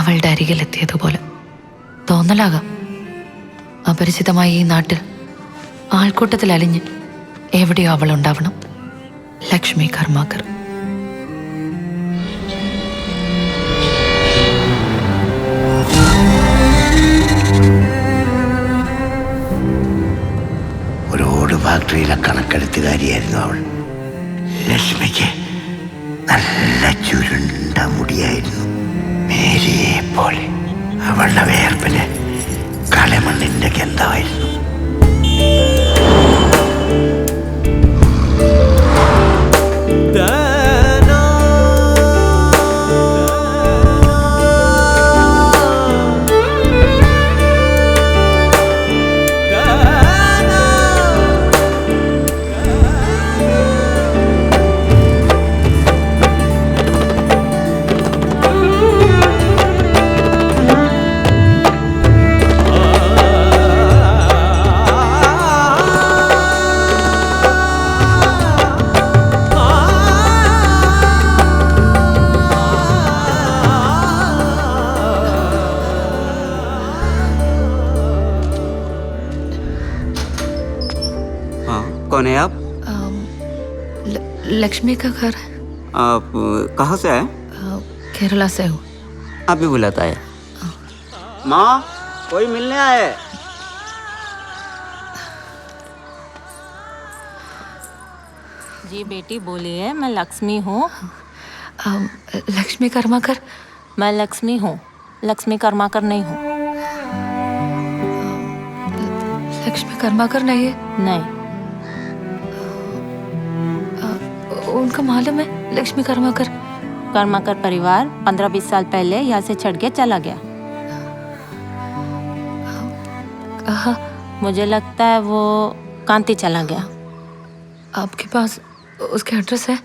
അവളുടെ അരികിലെത്തിയതുപോലെ. തോന്നലാകാം. അപരിചിതമായ ഈ നാട്ടിൽ ആൾക്കൂട്ടത്തിൽ അലിഞ്ഞ് എവിടെയോ അവളുണ്ടാവണം. ലക്ഷ്മി കർമാക്കർ. ഒരു ഓട് ഫാക്ടറിയിലെ കണക്കെടുത്തുകാരിയായിരുന്നു അവൾ. ലക്ഷ്മിക്ക് നല്ല ചുരുണ്ട മുടിയായിരുന്നു, മേരിയെ പോലെ. അവളുടെ വേർപ്പിന് കളമണ്ണിന്റെ ഗന്ധമായിരുന്നു. कौन है आप? लक्ष्मी का घर है। आप कहाँ से आए? केरला से हूँ। आप भी बुलाता है? माँ, कोई मिलने आए। जी बेटी बोलिए। मैं लक्ष्मी हूँ। लक्ष्मी कर्माकर? मैं लक्ष्मी हूँ, लक्ष्मी कर्माकर नहीं हूँ। लक्ष्मी कर्माकर नहीं है? नहीं। उनका मालूम है लक्ष्मी कर्माकर? कर्माकर परिवार 15-20 साल पहले यहाँ से छड़ के चला गया। कहाँ? मुझे लगता है वो कांति चला गया। आपके पास उसके एड्रेस है?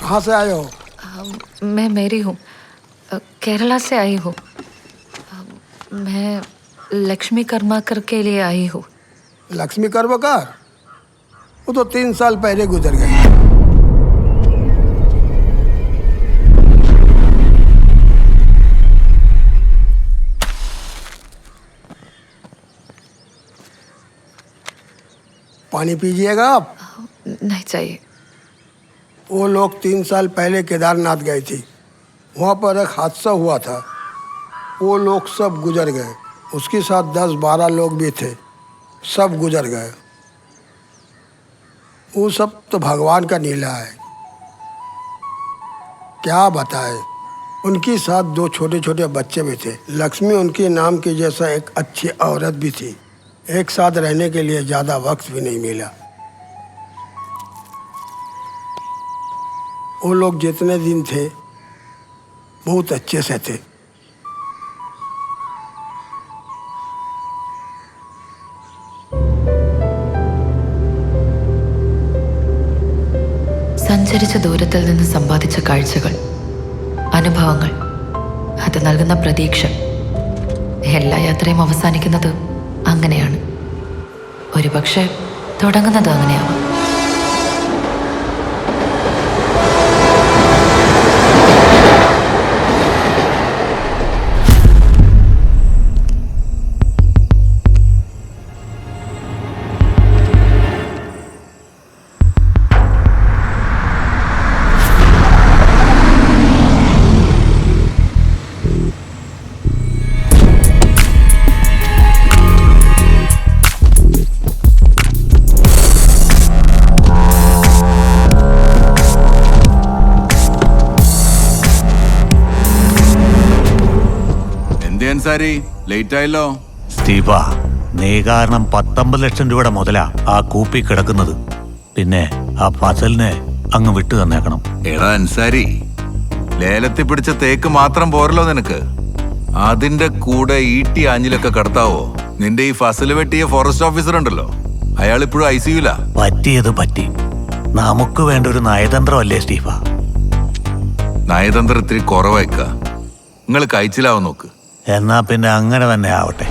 कहाँ से आए हो? मैं मेरी हूँ, केरला से आई हूँ। मैं लक्ष्मी कर्माकर के लिए आई हूँ। लक्ष्मी कर्माकर? वो तो 3 साल पहले गुजर गए। पानी पीजिएगा आप? नहीं चाहिए। वो लोग 3 साल पहले केदारनाथ गए थे। वहाँ पर एक हादसा हुआ था, वो लोग सब गुजर गए। उसके साथ 10-12 लोग भी थे, सब गुजर गए। वो सब तो भगवान का लीला है, क्या बताए। उनके साथ 2 छोटे छोटे बच्चे भी थे। लक्ष्मी उनके नाम के जैसा एक अच्छी औरत भी थी। एक साथ रहने के लिए ज़्यादा वक्त भी नहीं मिला। वो लोग जितने दिन थे बहुत अच्छे से थे। സഞ്ചരിച്ച ദൂരത്തിൽ നിന്ന് സമ്പാദിച്ച കാഴ്ചകൾ, അനുഭവങ്ങൾ, അത് നൽകുന്ന പ്രതീക്ഷ, എല്ലാ യാത്രയും അവസാനിക്കുന്നത് അങ്ങനെയാണ്. ഒരുപക്ഷെ തുടങ്ങുന്നത് അങ്ങനെയാവാം. അൻസാരി ലേറ്റ് ആയല്ലോ. സ്റ്റീഫ, നീ കാരണം 19 ലക്ഷം രൂപയുടെ മുതലാ ആ കൂപ്പി കിടക്കുന്നത്. പിന്നെ ആ ഫസലിനെ അങ്ങ് വിട്ടു തന്നേക്കണം. എടാ അൻസാരി, ലേലത്തിൽ പിടിച്ച തേക്ക് മാത്രം പോരല്ലോ നിനക്ക്. അതിന്റെ കൂടെ ഈട്ടി ആഞ്ഞിലൊക്കെ കടത്താവോ? നിന്റെ ഈ ഫസല് വെട്ടിയ ഫോറസ്റ്റ് ഓഫീസർ ഉണ്ടല്ലോ, അയാൾ ഇപ്പോഴും ICUല. പറ്റിയത് പറ്റി. നമുക്ക് വേണ്ട ഒരു നയതന്ത്രമല്ലേ സ്റ്റീഫ? നയതന്ത്രത്തിൽ കുറവായിക്ക. നിങ്ങൾ കഴിച്ചിലാവാൻ നോക്ക്. എന്നാ പിന്നെ അങ്ങനെ തന്നെ ആവട്ടെ.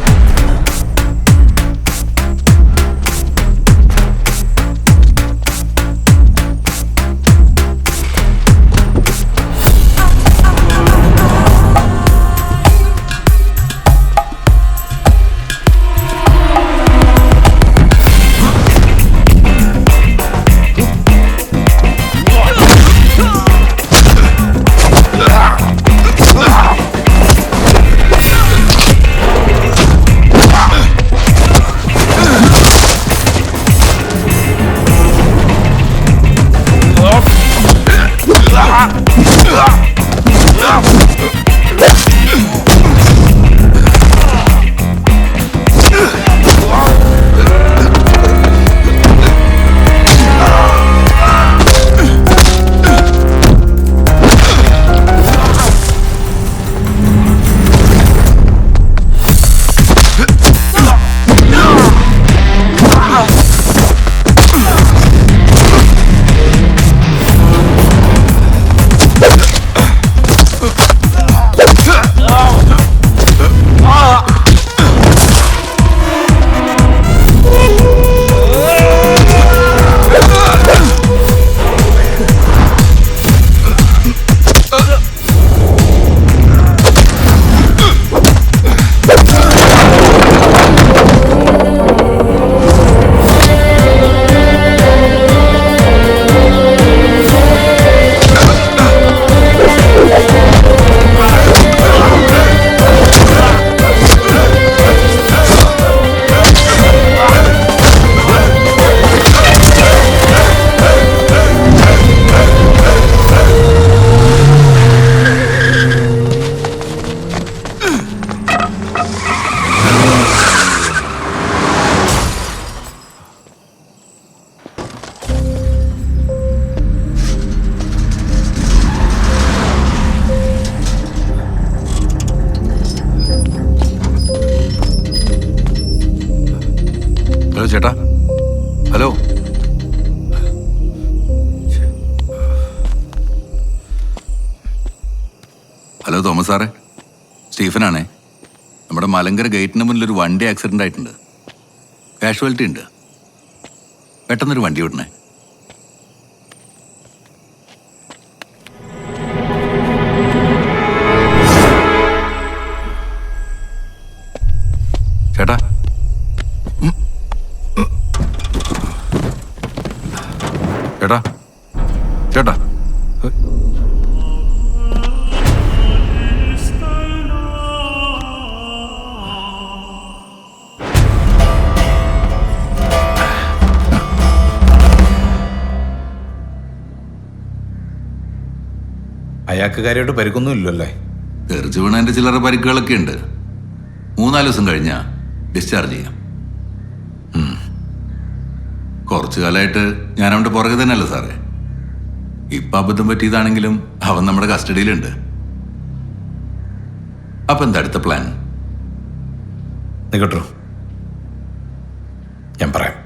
ഹലോ ചേട്ടാ, ഹലോ. ഹലോ തോമസ് സാറേ, സ്റ്റീഫനാണേ. നമ്മുടെ മലങ്കര ഗേറ്റിന് മുന്നിൽ ഒരു വണ്ടി ആക്സിഡന്റ് ആയിട്ടുണ്ട്. കാഷ്വാലിറ്റി ഉണ്ട്. പെട്ടെന്നൊരു വണ്ടി വിടണേ. ചേട്ടാ, ചേട്ടാ, ചേട്ടാ. അയാൾക്ക് കാര്യമായിട്ട് പരിക്കൊന്നുമില്ലല്ലേ? തെറിച്ചു വീണതിന്റെ ചില്ലറ പരിക്കുകളൊക്കെ ഉണ്ട്. 3-4 ദിവസം കഴിഞ്ഞാ ഡിസ്ചാർജ് ചെയ്യാം. കുറച്ചു കാലമായിട്ട് ഞാൻ അവൻ്റെ പുറകെ തന്നെയല്ല സാറേ. ഇപ്പം അബദ്ധം പറ്റിയതാണെങ്കിലും അവൻ നമ്മുടെ കസ്റ്റഡിയിലുണ്ട്. അപ്പം എന്താ അടുത്ത പ്ലാൻ? നിക്കട്ടോ, ഞാൻ പറയാം.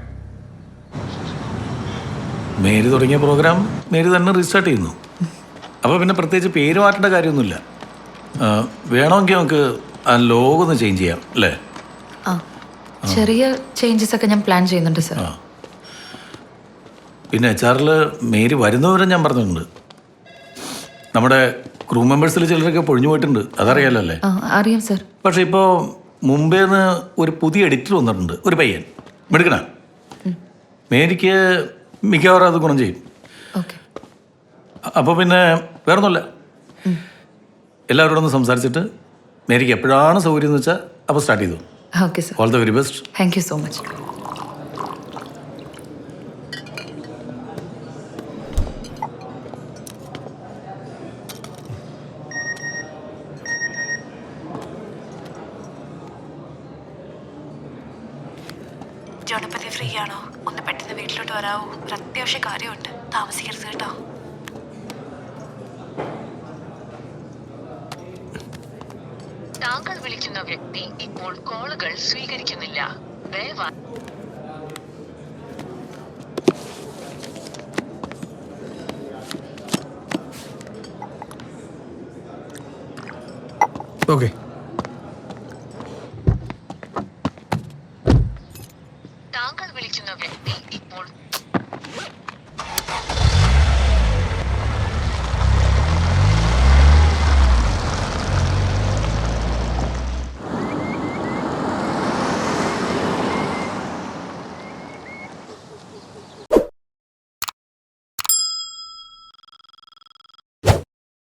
മേരി തുടങ്ങിയ പ്രോഗ്രാം മേരി തന്നെ റീസ്റ്റാർട്ട് ചെയ്യുന്നു. അപ്പോൾ പിന്നെ പ്രത്യേകിച്ച് പേര് മാറ്റേണ്ട കാര്യമൊന്നുമില്ല. വേണമെങ്കിൽ നമുക്ക് ആ ലോഗോ ഒന്ന് ചേഞ്ച് ചെയ്യാം അല്ലേ? ആ, ചെറിയ ചേഞ്ചസ് ഒക്കെ ഞാൻ പ്ലാൻ ചെയ്യുന്നുണ്ട് സർ. പിന്നെ HR-ൽ മേരി വരുന്നവരും ഞാൻ പറഞ്ഞിട്ടുണ്ട്. നമ്മുടെ ക്രൂ മെമ്പേഴ്സിൽ ചിലരൊക്കെ പൊഴിഞ്ഞു പോയിട്ടുണ്ട്, അതറിയാലോ അല്ലേ? അറിയാം സർ. പക്ഷെ ഇപ്പോൾ മുംബൈന്ന് ഒരു പുതിയ എഡിറ്റർ വന്നിട്ടുണ്ട്, ഒരു പയ്യൻ മെടുക്കണ. മേരിക്ക് മിക്കവാറും അത് ഗുണം ചെയ്യും. ഓക്കെ. അപ്പോൾ പിന്നെ വേറൊന്നുമില്ല, എല്ലാവരോടൊന്ന് സംസാരിച്ചിട്ട് മേരിക്ക് എപ്പോഴാണ് സൗകര്യം എന്ന് വെച്ചാൽ അപ്പോൾ സ്റ്റാർട്ട് ചെയ്തു. Okay sir. All the very best. Thank you so much. Free ആണോ? ഒന്ന് പെട്ടെന്ന് വീട്ടിലോട്ട് വരാവോ? ഒരു അത്യാവശ്യ കാര്യമുണ്ട്, താമസിക്കരുത് കേട്ടോ. താങ്കൾ വിളിക്കുന്ന വ്യക്തി ഇപ്പോൾ കോളുകൾ സ്വീകരിക്കുന്നില്ല. ദയവായി ഓക്കെ